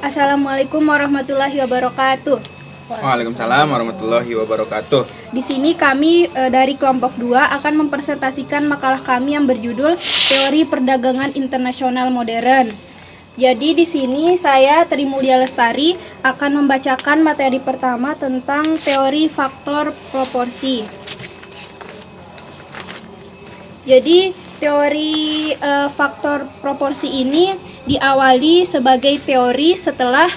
Assalamualaikum warahmatullahi wabarakatuh. Waalaikumsalam warahmatullahi wabarakatuh. Di sini kami dari kelompok 2 akan mempresentasikan makalah kami yang berjudul Teori Perdagangan Internasional Modern. Jadi di sini saya Tri Mulia Lestari akan membacakan materi pertama tentang teori faktor proporsi. Jadi teori faktor proporsi ini diawali sebagai teori setelah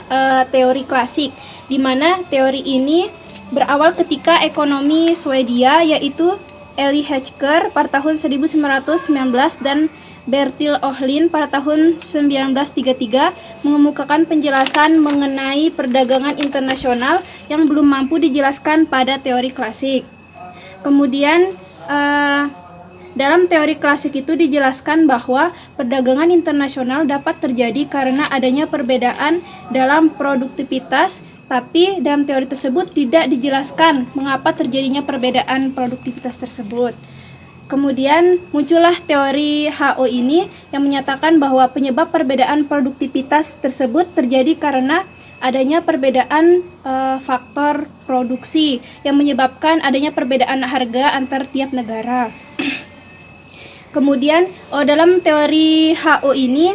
teori klasik, di mana teori ini berawal ketika ekonomi Swedia yaitu Eli Hetzker pada tahun 1919 dan Bertil Ohlin pada tahun 1933 mengemukakan penjelasan mengenai perdagangan internasional yang belum mampu dijelaskan pada teori klasik. Kemudian dalam teori klasik itu dijelaskan bahwa perdagangan internasional dapat terjadi karena adanya perbedaan dalam produktivitas, tapi dalam teori tersebut tidak dijelaskan mengapa terjadinya perbedaan produktivitas tersebut. Kemudian muncullah teori HO ini yang menyatakan bahwa penyebab perbedaan produktivitas tersebut terjadi karena adanya perbedaan faktor produksi yang menyebabkan adanya perbedaan harga antar tiap negara. Kemudian dalam teori HO ini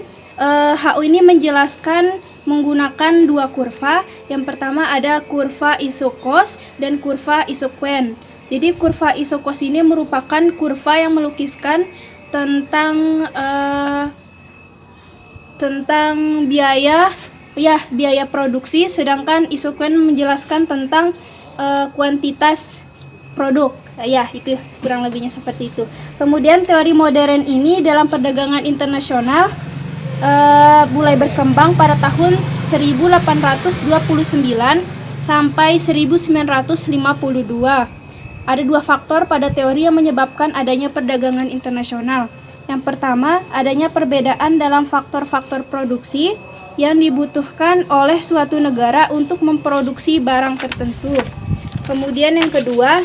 menjelaskan menggunakan dua kurva. Yang pertama ada kurva isokos dan kurva isokuen. Jadi kurva isokos ini merupakan kurva yang melukiskan tentang biaya produksi, sedangkan isokuen menjelaskan tentang kuantitas produk. Ya, itu kurang lebihnya seperti itu. Kemudian teori modern ini dalam perdagangan internasional mulai berkembang pada tahun 1829 sampai 1952. Ada dua faktor pada teori yang menyebabkan adanya perdagangan internasional. Yang pertama, adanya perbedaan dalam faktor-faktor produksi yang dibutuhkan oleh suatu negara untuk memproduksi barang tertentu. Kemudian yang kedua,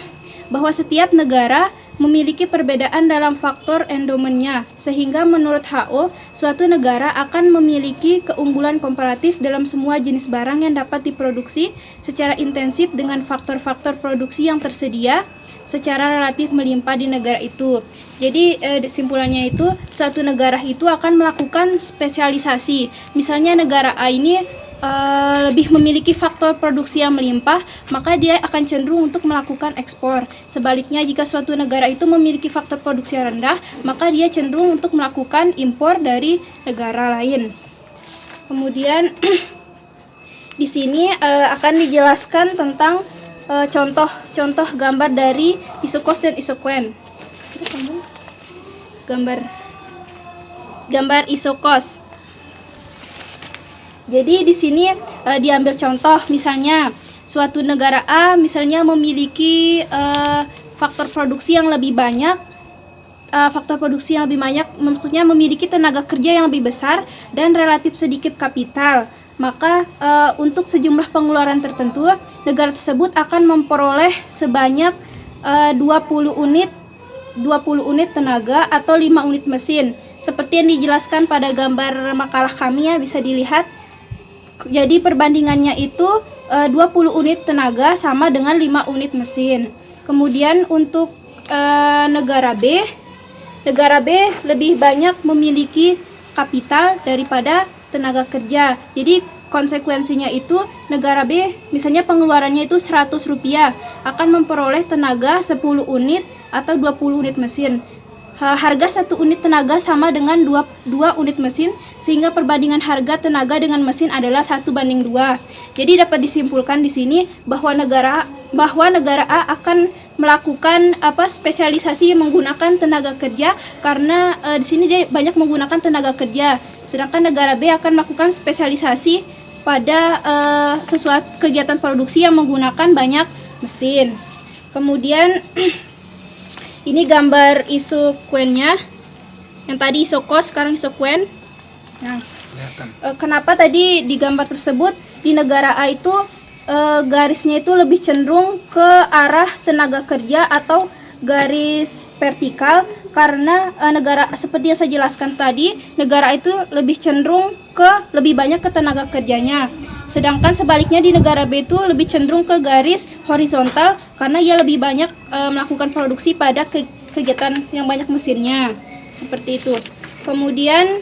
bahwa setiap negara memiliki perbedaan dalam faktor endomennya, sehingga menurut HO, suatu negara akan memiliki keunggulan komparatif dalam semua jenis barang yang dapat diproduksi secara intensif dengan faktor-faktor produksi yang tersedia secara relatif melimpah di negara itu. Jadi kesimpulannya itu, suatu negara itu akan melakukan spesialisasi. Misalnya negara A ini lebih memiliki faktor produksi yang melimpah, maka dia akan cenderung untuk melakukan ekspor. Sebaliknya, jika suatu negara itu memiliki faktor produksi yang rendah, maka dia cenderung untuk melakukan impor dari negara lain. Kemudian di sini akan dijelaskan tentang contoh gambar dari isokos dan isokuen. Gambar isokos. Jadi di sini diambil contoh, misalnya suatu negara A misalnya memiliki faktor produksi yang lebih banyak, maksudnya memiliki tenaga kerja yang lebih besar dan relatif sedikit kapital. Maka untuk sejumlah pengeluaran tertentu, negara tersebut akan memperoleh sebanyak 20 unit tenaga atau 5 unit mesin. Seperti yang dijelaskan pada gambar makalah kami ya, bisa dilihat. Jadi perbandingannya itu 20 unit tenaga sama dengan 5 unit mesin. Kemudian untuk negara B lebih banyak memiliki kapital daripada tenaga kerja. Jadi konsekuensinya itu negara B misalnya pengeluarannya itu Rp100 akan memperoleh tenaga 10 unit atau 20 unit mesin. Harga 1 unit tenaga sama dengan 2 unit mesin, sehingga perbandingan harga tenaga dengan mesin adalah 1:2. Jadi dapat disimpulkan di sini bahwa negara A akan melakukan spesialisasi menggunakan tenaga kerja karena di sini dia banyak menggunakan tenaga kerja, sedangkan negara B akan melakukan spesialisasi pada sesuatu kegiatan produksi yang menggunakan banyak mesin. Kemudian ini gambar isokuennya, yang tadi isokos, sekarang isokuen. Nah, kenapa tadi di gambar tersebut di negara A itu garisnya itu lebih cenderung ke arah tenaga kerja atau garis vertikal, karena negara seperti yang saya jelaskan tadi, negara itu lebih cenderung ke lebih banyak ke tenaga kerjanya. Sedangkan sebaliknya di negara B itu lebih cenderung ke garis horizontal karena ia lebih banyak melakukan produksi pada kegiatan yang banyak mesinnya. Seperti itu. Kemudian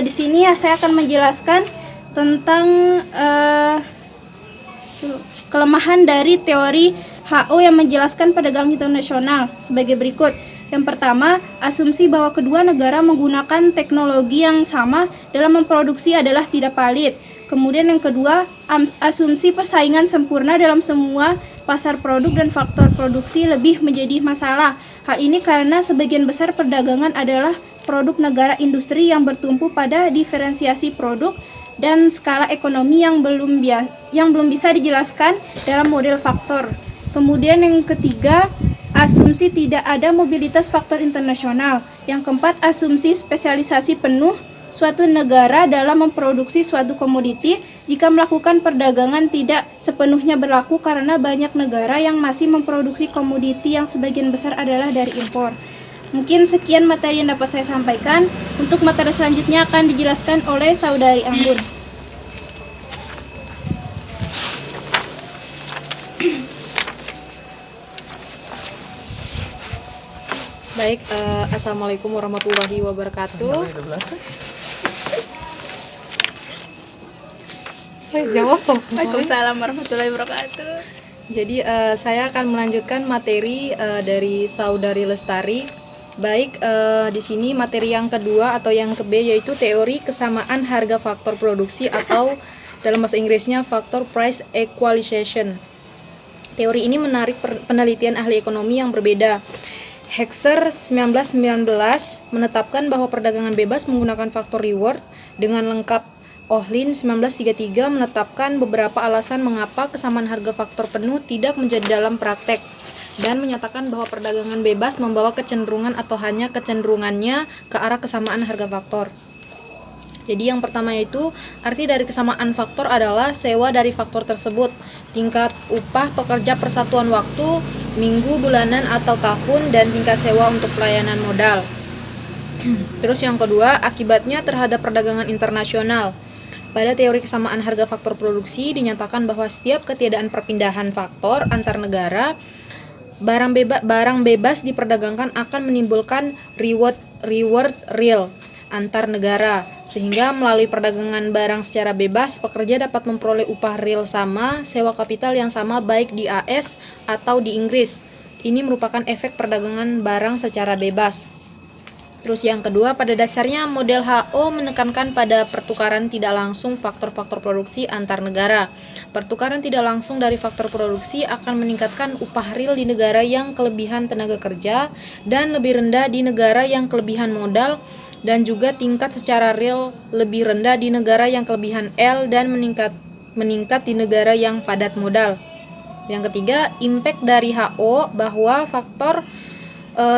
di sini saya akan menjelaskan tentang kelemahan dari teori HO yang menjelaskan perdagangan internasional sebagai berikut. Yang pertama, asumsi bahwa kedua negara menggunakan teknologi yang sama dalam memproduksi adalah tidak valid. Kemudian yang kedua, asumsi persaingan sempurna dalam semua pasar produk dan faktor produksi lebih menjadi masalah. Hal ini karena sebagian besar perdagangan adalah produk negara industri yang bertumpu pada diferensiasi produk dan skala ekonomi yang belum bisa dijelaskan dalam model faktor. Kemudian yang ketiga, asumsi tidak ada mobilitas faktor internasional. Yang keempat, asumsi spesialisasi penuh suatu negara dalam memproduksi suatu komoditi jika melakukan perdagangan tidak sepenuhnya berlaku karena banyak negara yang masih memproduksi komoditi yang sebagian besar adalah dari impor. Mungkin sekian materi yang dapat saya sampaikan. Untuk materi selanjutnya akan dijelaskan oleh Saudari Anggun. Baik, Assalamualaikum warahmatullahi wabarakatuh. Jawab. Waalaikumsalam warahmatullahi wabarakatuh. Jadi saya akan melanjutkan materi dari Saudari Lestari. Baik, di sini materi yang kedua atau yang ke B yaitu teori kesamaan harga faktor produksi atau dalam bahasa Inggrisnya faktor price equalization. Teori ini menarik penelitian ahli ekonomi yang berbeda. Hexer 1919 menetapkan bahwa perdagangan bebas menggunakan faktor reward. Dengan lengkap, Ohlin 1933 menetapkan beberapa alasan mengapa kesamaan harga faktor penuh tidak menjadi dalam praktek dan menyatakan bahwa perdagangan bebas membawa kecenderungan atau hanya kecenderungannya ke arah kesamaan harga faktor. Jadi yang pertama yaitu arti dari kesamaan faktor adalah sewa dari faktor tersebut, tingkat upah pekerja per satuan waktu, minggu, bulanan, atau tahun, dan tingkat sewa untuk pelayanan modal. Terus yang kedua, akibatnya terhadap perdagangan internasional. Pada teori kesamaan harga faktor produksi dinyatakan bahwa setiap ketiadaan perpindahan faktor antar negara, barang bebas diperdagangkan akan menimbulkan reward real antar negara, sehingga melalui perdagangan barang secara bebas, pekerja dapat memperoleh upah real sama, sewa kapital yang sama baik di AS atau di Inggris. Ini merupakan efek perdagangan barang secara bebas. Terus yang kedua, pada dasarnya model HO menekankan pada pertukaran tidak langsung faktor-faktor produksi antar negara. Pertukaran tidak langsung dari faktor produksi akan meningkatkan upah real di negara yang kelebihan tenaga kerja dan lebih rendah di negara yang kelebihan modal, dan juga tingkat secara real lebih rendah di negara yang kelebihan L dan meningkat di negara yang padat modal. Yang ketiga, impact dari HO bahwa faktor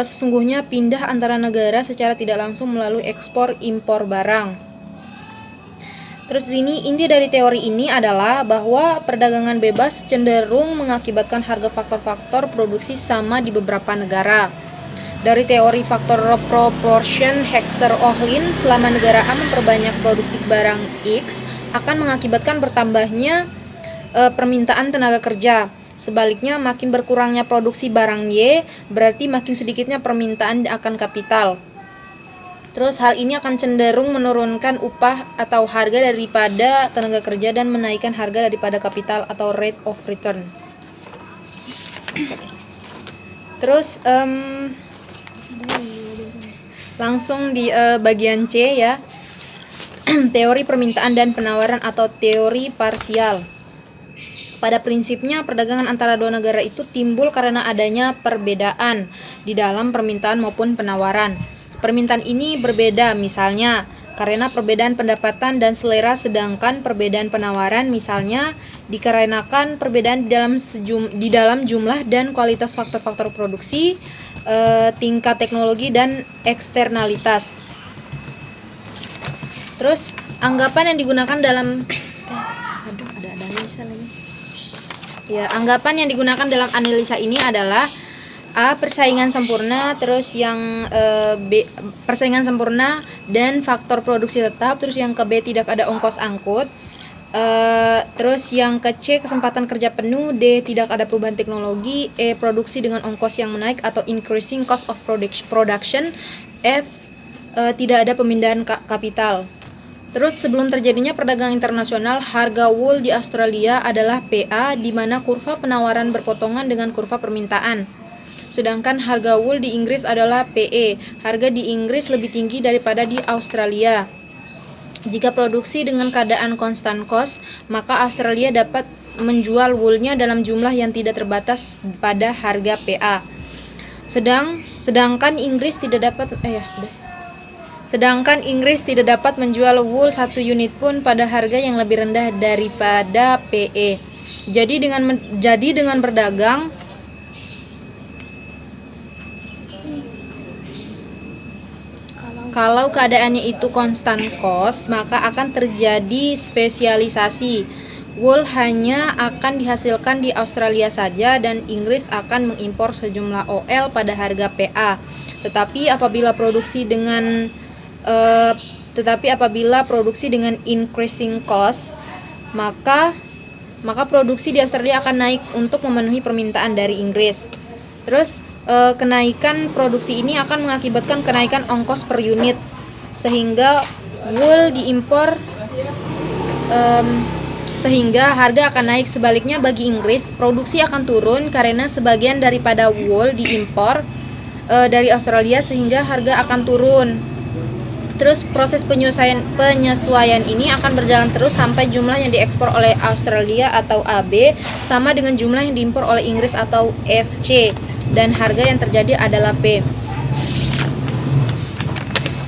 sesungguhnya pindah antara negara secara tidak langsung melalui ekspor impor barang. Terus ini inti dari teori ini adalah bahwa perdagangan bebas cenderung mengakibatkan harga faktor-faktor produksi sama di beberapa negara. Dari teori faktor proportion Hexer-Ohlin, selama negara A memperbanyak produksi barang X akan mengakibatkan bertambahnya permintaan tenaga kerja. Sebaliknya, makin berkurangnya produksi barang Y, berarti makin sedikitnya permintaan akan kapital. Terus hal ini akan cenderung menurunkan upah atau harga daripada tenaga kerja dan menaikkan harga daripada kapital atau rate of return. Terus langsung di bagian C ya. Teori permintaan dan penawaran atau teori parsial. Pada prinsipnya, perdagangan antara dua negara itu timbul karena adanya perbedaan di dalam permintaan maupun penawaran. Permintaan ini berbeda, misalnya karena perbedaan pendapatan dan selera, sedangkan perbedaan penawaran misalnya dikarenakan perbedaan di dalam jumlah dan kualitas faktor-faktor produksi, tingkat teknologi, dan eksternalitas. Terus, anggapan yang digunakan dalam anggapan yang digunakan dalam analisa ini adalah A. Persaingan sempurna, terus yang B. Persaingan sempurna dan faktor produksi tetap, terus yang ke B. Tidak ada ongkos angkut. Terus yang ke C, kesempatan kerja penuh. D, tidak ada perubahan teknologi. E, produksi dengan ongkos yang menaik atau increasing cost of production. F, tidak ada pemindahan kapital. Terus sebelum terjadinya perdagangan internasional, harga wool di Australia adalah PA, di mana kurva penawaran berpotongan dengan kurva permintaan. Sedangkan harga wool di Inggris adalah PE, harga di Inggris lebih tinggi daripada di Australia. Jika produksi dengan keadaan constant cost, maka Australia dapat menjual woolnya dalam jumlah yang tidak terbatas pada harga PA. Sedangkan Inggris tidak dapat menjual wool 1 unit pun pada harga yang lebih rendah daripada PE. Jadi dengan berdagang kalau keadaannya itu constant cost, maka akan terjadi spesialisasi. Wool hanya akan dihasilkan di Australia saja dan Inggris akan mengimpor sejumlah OL pada harga PA. Tetapi apabila produksi dengan increasing cost, maka produksi di Australia akan naik untuk memenuhi permintaan dari Inggris. Terus kenaikan produksi ini akan mengakibatkan kenaikan ongkos per unit, sehingga wool diimpor, sehingga harga akan naik. Sebaliknya bagi Inggris, produksi akan turun karena sebagian daripada wool diimpor dari Australia, sehingga harga akan turun. Terus proses penyesuaian ini akan berjalan terus sampai jumlah yang diekspor oleh Australia atau AB sama dengan jumlah yang diimpor oleh Inggris atau FC, dan harga yang terjadi adalah P.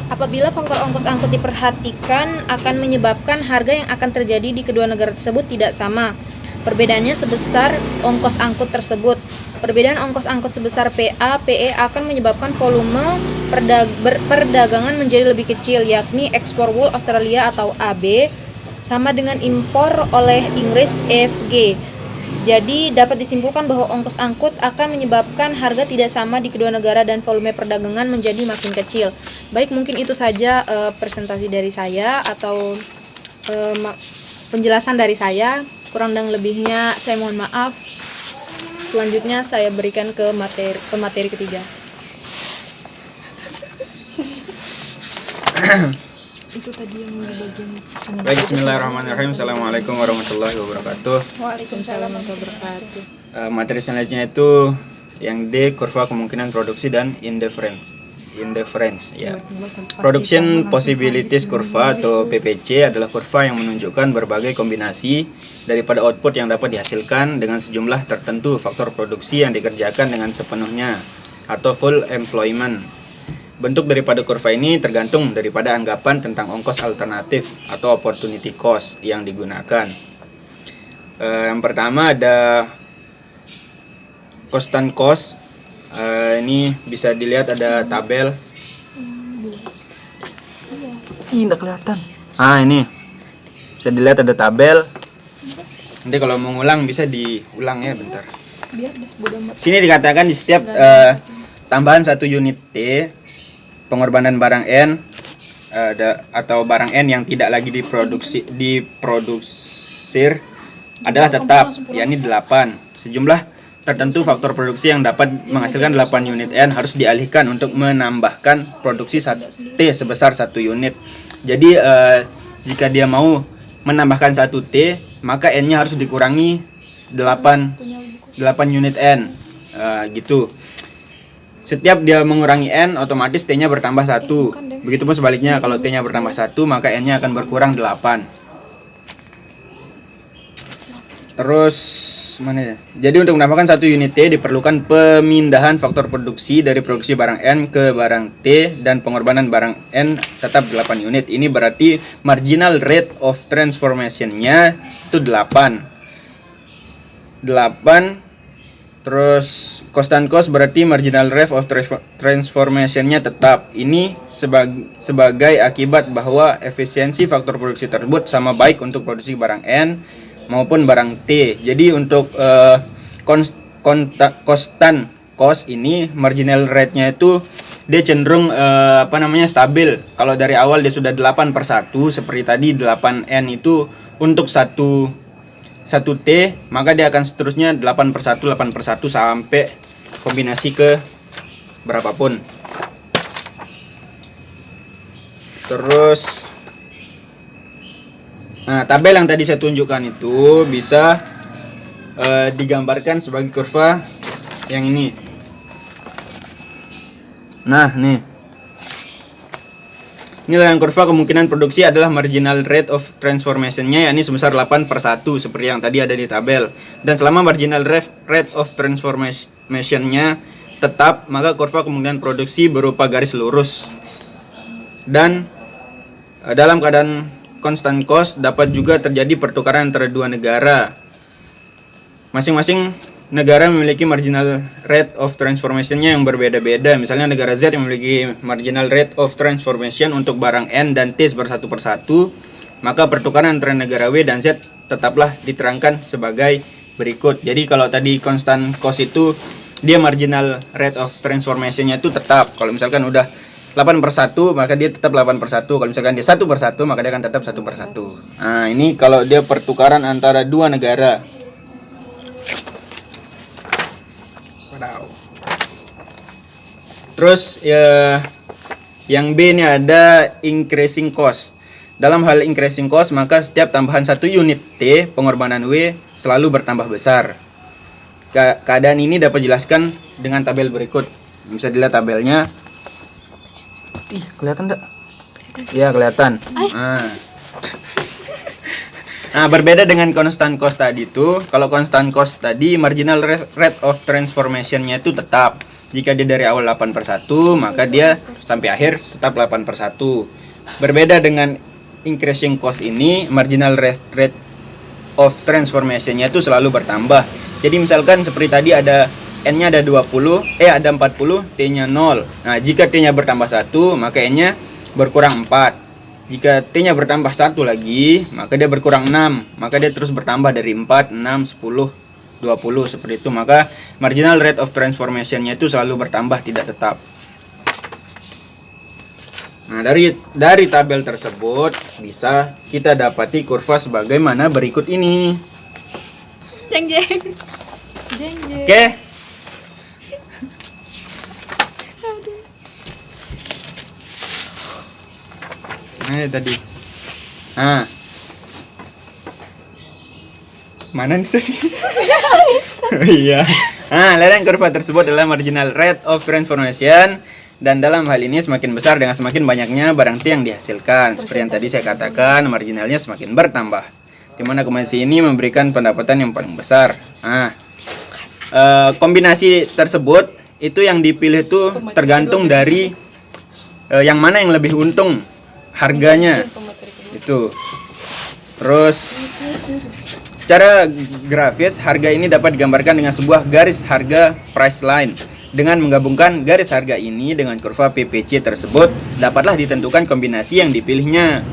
Apabila faktor ongkos angkut diperhatikan, akan menyebabkan harga yang akan terjadi di kedua negara tersebut tidak sama. Perbedaannya sebesar ongkos angkut tersebut. Perbedaan ongkos angkut sebesar PA, PE akan menyebabkan volume perdagangan menjadi lebih kecil, yakni ekspor wool Australia atau AB sama dengan impor oleh Inggris FG. Jadi dapat disimpulkan bahwa ongkos angkut akan menyebabkan harga tidak sama di kedua negara dan volume perdagangan menjadi makin kecil. Baik, mungkin itu saja presentasi dari saya atau penjelasan dari saya. Kurang dan lebihnya saya mohon maaf. Selanjutnya saya berikan ke materi ketiga. Itu tadi yang bagian. Baik, bismillahirrahmanirrahim. Assalamualaikum warahmatullahi wabarakatuh. Waalaikumsalam warahmatullahi wabarakatuh. Materi selanjutnya itu yang D, kurva kemungkinan produksi dan indifference ya. Production Possibilities Curva atau PPC adalah kurva yang menunjukkan berbagai kombinasi daripada output yang dapat dihasilkan dengan sejumlah tertentu faktor produksi yang dikerjakan dengan sepenuhnya atau full employment. Bentuk daripada kurva ini tergantung daripada anggapan tentang ongkos alternatif atau opportunity cost yang digunakan. Yang pertama ada constant cost. Ini bisa dilihat ada tabel. Ini tidak kelihatan. Ini bisa dilihat ada tabel. Nanti kalau mau ngulang bisa diulang ya, bentar. Sini dikatakan di setiap tambahan 1 unit T, pengorbanan barang N atau barang N yang tidak lagi diproduksir adalah tetap, yakni 8. Sejumlah tertentu faktor produksi yang dapat menghasilkan 8 unit N harus dialihkan untuk menambahkan produksi T sebesar 1 unit. Jadi jika dia mau menambahkan 1 T, maka N-nya harus dikurangi 8 unit N, gitu. Setiap dia mengurangi N, otomatis T-nya bertambah 1. Begitupun sebaliknya, kalau T-nya bertambah 1, maka N-nya akan berkurang 8. Terus mana ya? Jadi untuk menambahkan 1 unit T diperlukan pemindahan faktor produksi dari produksi barang N ke barang T dan pengorbanan barang N tetap 8 unit. Ini berarti marginal rate of transformation-nya itu 8. Terus constant cost berarti marginal rate of transformation-nya tetap. Ini sebagai akibat bahwa efisiensi faktor produksi tersebut sama baik untuk produksi barang N maupun barang T. Jadi untuk constant cost ini marginal rate-nya itu dia cenderung stabil. Kalau dari awal dia sudah 8/1 seperti tadi 8N itu untuk satu T, maka dia akan seterusnya 8/1 sampai kombinasi ke berapapun. Terus tabel yang tadi saya tunjukkan itu bisa digambarkan sebagai kurva yang ini. Nah, nih. Inilah yang kurva kemungkinan produksi adalah marginal rate of transformation-nya, yakni sebesar 8/1 seperti yang tadi ada di tabel. Dan selama marginal rate of transformation-nya tetap, maka kurva kemungkinan produksi berupa garis lurus. Dan dalam keadaan constant cost dapat juga terjadi pertukaran antara dua negara. Masing-masing negara memiliki marginal rate of transformation-nya yang berbeda-beda. Misalnya negara Z yang memiliki marginal rate of transformation untuk barang N dan T bersatu persatu, maka pertukaran antara negara W dan Z tetaplah diterangkan sebagai berikut. Jadi kalau tadi constant cost itu dia marginal rate of transformation-nya itu tetap. Kalau misalkan udah 8/1 maka dia tetap 8/1. Kalau misalkan dia 1/1 maka dia akan tetap 1/1. Nah, ini kalau dia pertukaran antara dua negara. Terus ya, yang B ini ada increasing cost. Dalam hal increasing cost, maka setiap tambahan 1 unit T, pengorbanan W selalu bertambah besar. Keadaan ini dapat dijelaskan dengan tabel berikut. Bisa dilihat tabelnya. Kelihatan enggak? Iya, kelihatan. Nah, berbeda dengan constant cost tadi itu. Kalau constant cost tadi marginal rate of transformation-nya itu tetap. Jika dia dari awal 8/1, maka dia sampai akhir tetap 8/1. Berbeda dengan increasing cost ini, marginal rate of transformation-nya itu selalu bertambah. Jadi misalkan seperti tadi ada N-nya ada 20, ada 40, T-nya 0. Nah, jika T-nya bertambah 1, maka N-nya berkurang 4. Jika T-nya bertambah 1 lagi, maka dia berkurang 6. Maka dia terus bertambah dari 4, 6, 10, 20 seperti itu. Maka marginal rate of transformation-nya itu selalu bertambah, tidak tetap. Nah, dari tabel tersebut bisa kita dapati kurva sebagaimana berikut ini. Jeng jeng. Oke. Nah, tadi. Mana nih tadi? Iya. Lereng kurva tersebut adalah marginal rate of transformation, dan dalam hal ini semakin besar dengan semakin banyaknya barang T yang dihasilkan. Seperti yang tadi saya katakan, marginalnya semakin bertambah, di mana kombinasi ini memberikan pendapatan yang paling besar. Kombinasi tersebut itu yang dipilih itu tergantung dari yang mana yang lebih untung harganya itu. Terus secara grafis harga ini dapat digambarkan dengan sebuah garis harga price line. Dengan menggabungkan garis harga ini dengan kurva PPC tersebut, dapatlah ditentukan kombinasi yang dipilihnya,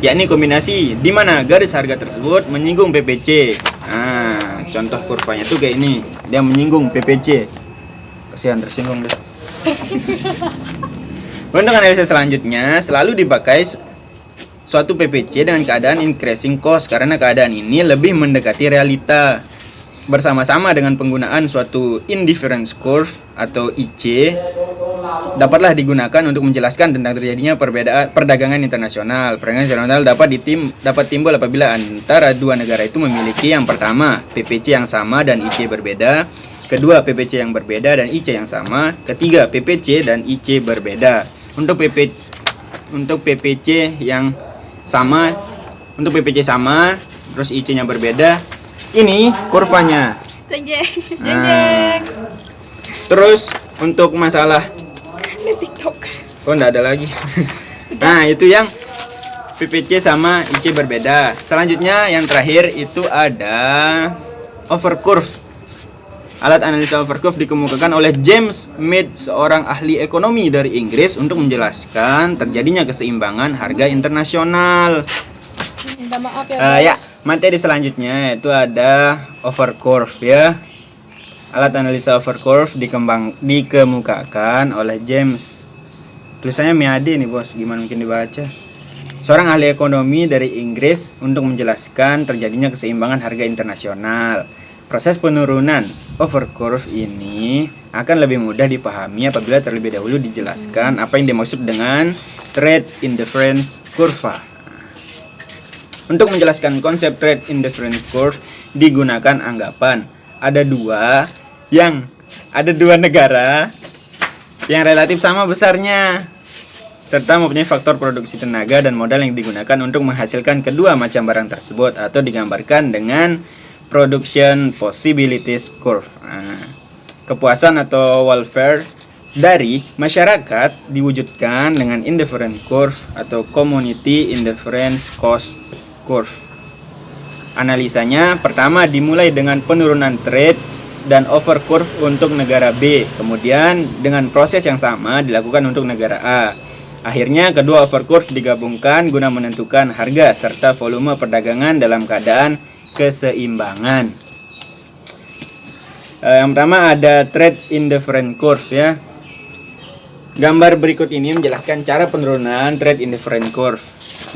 yakni kombinasi di mana garis harga tersebut menyinggung PPC. Contoh kurvanya tuh kayak ini, dia menyinggung PPC. Kasihan, tersinggung deh. Untuk analisis selanjutnya selalu dipakai suatu PPC dengan keadaan increasing cost karena keadaan ini lebih mendekati realita. Bersama-sama dengan penggunaan suatu indifference curve atau IC dapatlah digunakan untuk menjelaskan tentang terjadinya perbedaan perdagangan internasional. Perdagangan internasional dapat timbul apabila antara dua negara itu memiliki yang pertama PPC yang sama dan IC berbeda, kedua PPC yang berbeda dan IC yang sama, ketiga PPC dan IC berbeda. Untuk PPC yang sama, untuk PPC sama terus IC-nya berbeda, ini kurvanya. Jeng jeng. Terus untuk masalah enggak ada lagi. Nah, itu yang PPC sama IC berbeda. Selanjutnya yang terakhir itu ada overcurve. Alat analisa overcurve dikemukakan oleh James Mead, seorang ahli ekonomi dari Inggris, untuk menjelaskan terjadinya keseimbangan harga internasional. Minta maaf ya, Ya, materi selanjutnya itu ada overcurve ya. Alat analisa over curve dikemukakan oleh James. Tulisannya Meade nih bos, gimana mungkin dibaca? Seorang ahli ekonomi dari Inggris untuk menjelaskan terjadinya keseimbangan harga internasional. Proses penurunan over curve ini akan lebih mudah dipahami apabila terlebih dahulu dijelaskan apa yang dimaksud dengan trade indifference kurva. Untuk menjelaskan konsep trade indifference curve digunakan anggapan ada dua negara yang relatif sama besarnya serta mempunyai faktor produksi tenaga dan modal yang digunakan untuk menghasilkan kedua macam barang tersebut atau digambarkan dengan production possibilities curve. Kepuasan atau welfare dari masyarakat diwujudkan dengan indifference curve atau community indifference cost curve. Analisanya pertama dimulai dengan penurunan trade dan over curve untuk negara B, kemudian dengan proses yang sama dilakukan untuk negara A. Akhirnya kedua over curve digabungkan guna menentukan harga serta volume perdagangan dalam keadaan keseimbangan. Yang pertama ada trade indifference curve ya. Gambar berikut ini menjelaskan cara penurunan trade indifference curve.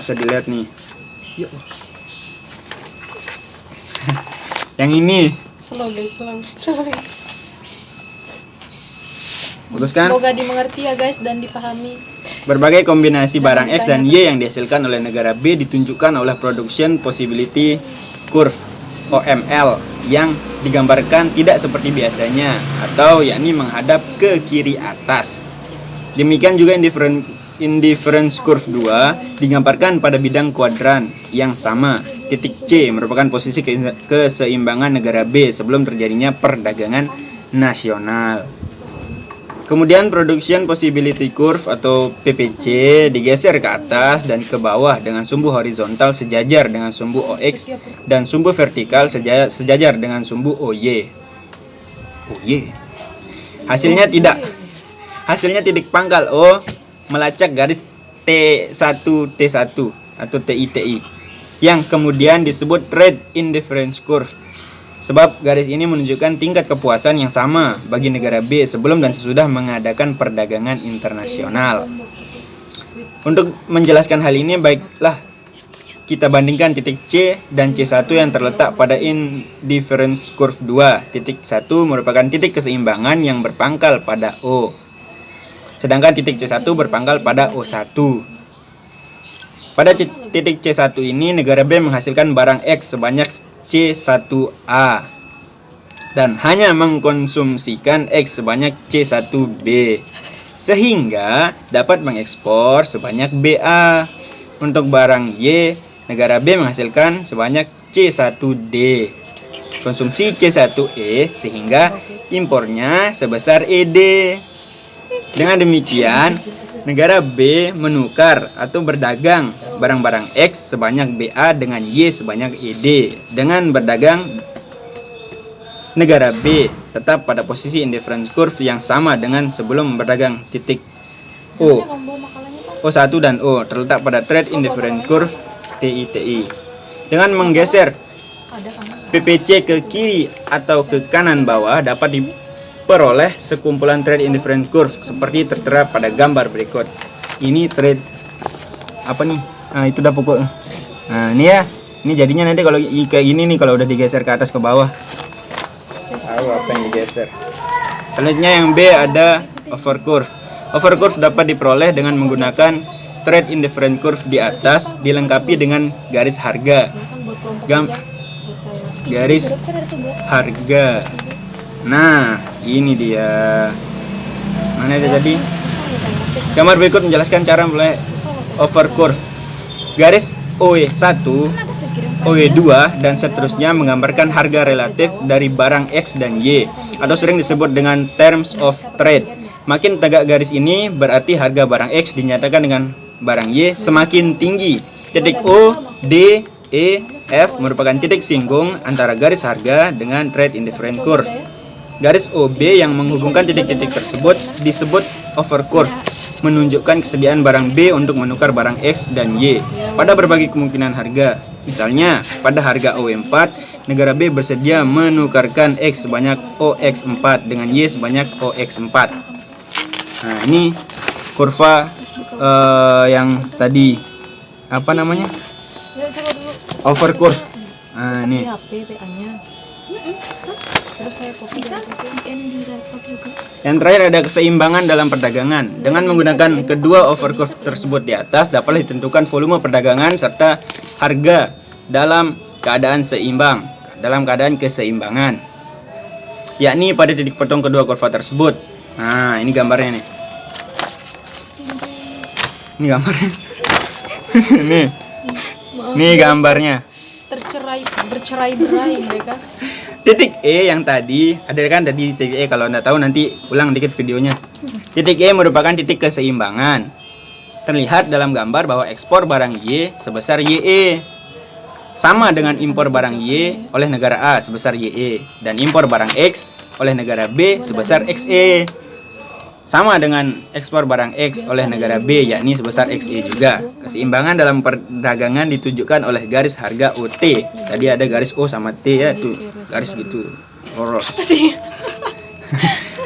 Bisa dilihat nih. Yuk. Yang ini. Slow guys. Putuskan. Semoga dimengerti ya guys dan dipahami. Berbagai kombinasi barang X dan Y yang dihasilkan oleh negara B ditunjukkan oleh production possibility curve OML yang digambarkan tidak seperti biasanya atau yakni menghadap ke kiri atas. Demikian juga indifference curve 2 digambarkan pada bidang kuadran yang sama. Titik C merupakan posisi keseimbangan negara B sebelum terjadinya perdagangan nasional. Kemudian production possibility curve atau PPC digeser ke atas dan ke bawah dengan sumbu horizontal sejajar dengan sumbu OX dan sumbu vertikal sejajar dengan sumbu OY. Hasilnya titik pangkal O melacak garis T1T1 atau TITI yang kemudian disebut trade indifference curve. Sebab garis ini menunjukkan tingkat kepuasan yang sama bagi negara B sebelum dan sesudah mengadakan perdagangan internasional. Untuk menjelaskan hal ini, baiklah kita bandingkan titik C dan C1 yang terletak pada indifference curve 2. Titik 1 merupakan titik keseimbangan yang berpangkal pada O. Sedangkan titik C1 berpangkal pada O1. Pada titik C1 ini, negara B menghasilkan barang X sebanyak C1A dan hanya mengkonsumsikan X sebanyak C1B sehingga dapat mengekspor sebanyak BA. Untuk barang Y, negara B menghasilkan sebanyak C1D, konsumsi C1E sehingga impornya sebesar ED. Dengan demikian, negara B menukar atau berdagang barang-barang X sebanyak BA dengan Y sebanyak ED. Dengan berdagang, negara B tetap pada posisi indifference curve yang sama dengan sebelum berdagang. Titik O1 dan O terletak pada trade indifference curve TITI. Dengan menggeser PPC ke kiri atau ke kanan bawah dapat diperoleh sekumpulan trade indifference curve seperti tertera pada gambar berikut. Ini trade apa nih? Nah, itu udah pokok. Nah, ini ya. Ini jadinya nanti kalau kayak gini nih kalau udah digeser ke atas ke bawah. Tahu apa yang digeser. Selanjutnya yang B ada over curve. Over curve dapat diperoleh dengan menggunakan trade indifference curve di atas dilengkapi dengan garis harga. Garis harga. Nah, ini dia. Mana itu tadi? Gambar berikut menjelaskan cara mulai over curve. Garis OE1, OE2 dan seterusnya menggambarkan harga relatif dari barang X dan Y atau sering disebut dengan terms of trade. Makin tegak garis ini berarti harga barang X dinyatakan dengan barang Y semakin tinggi. Titik O, D, E, F merupakan titik singgung antara garis harga dengan trade indifference curve. Garis OB yang menghubungkan titik-titik tersebut disebut over curve, menunjukkan kesediaan barang B untuk menukar barang X dan Y pada berbagai kemungkinan harga. Misalnya, pada harga OW4, negara B bersedia menukarkan X sebanyak OX4 dengan Y sebanyak OX4. Nah, ini kurva yang tadi apa namanya? Over curve. Nah, ini. HP PA-nya. Terus saya copy Bisa dari situ. VN di laptop juga. Yang terakhir ada keseimbangan dalam perdagangan. Dengan menggunakan kedua overcurve tersebut di atas dapat ditentukan volume perdagangan serta harga dalam keadaan seimbang, dalam keadaan keseimbangan. Yakni pada titik potong kedua kurva tersebut. Nah, ini gambarnya nih. Ini gambarnya. Nih gambarnya. Bercerai-berai mereka. Titik E yang tadi, ada kan tadi titik E, kalau Anda tahu nanti ulang dikit videonya. Titik E merupakan titik keseimbangan. Terlihat dalam gambar bahwa ekspor barang Y sebesar YE sama dengan impor barang Y oleh negara A sebesar YE dan impor barang X oleh negara B sebesar XE. Sama dengan ekspor barang X oleh negara B yakni sebesar XE juga. Keseimbangan dalam perdagangan ditunjukkan oleh garis harga OT. Tadi ada garis O sama T ya, tuh garis gitu. Poros.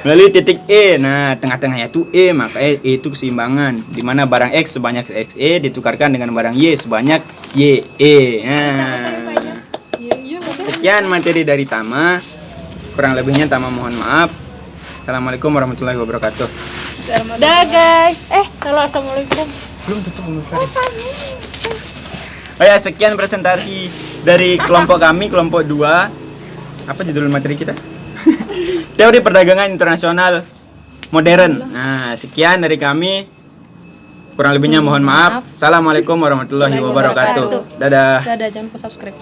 Melalui titik E. Nah, tengah-tengahnya itu E, maka E itu keseimbangan di mana barang X sebanyak XE ditukarkan dengan barang Y sebanyak YE. Nah. Sekian materi dari Tama. Kurang lebihnya Tama mohon maaf. Assalamualaikum warahmatullahi wabarakatuh. Dah guys. Assalamualaikum. Belum tutup pemirsa. Oh ya, sekian presentasi dari kelompok kami, kelompok 2. Apa judul materi kita? Teori perdagangan internasional modern. Nah, sekian dari kami. Kurang lebihnya mohon maaf. Assalamualaikum warahmatullahi wabarakatuh. Dadah. Dadah, jangan lupa subscribe.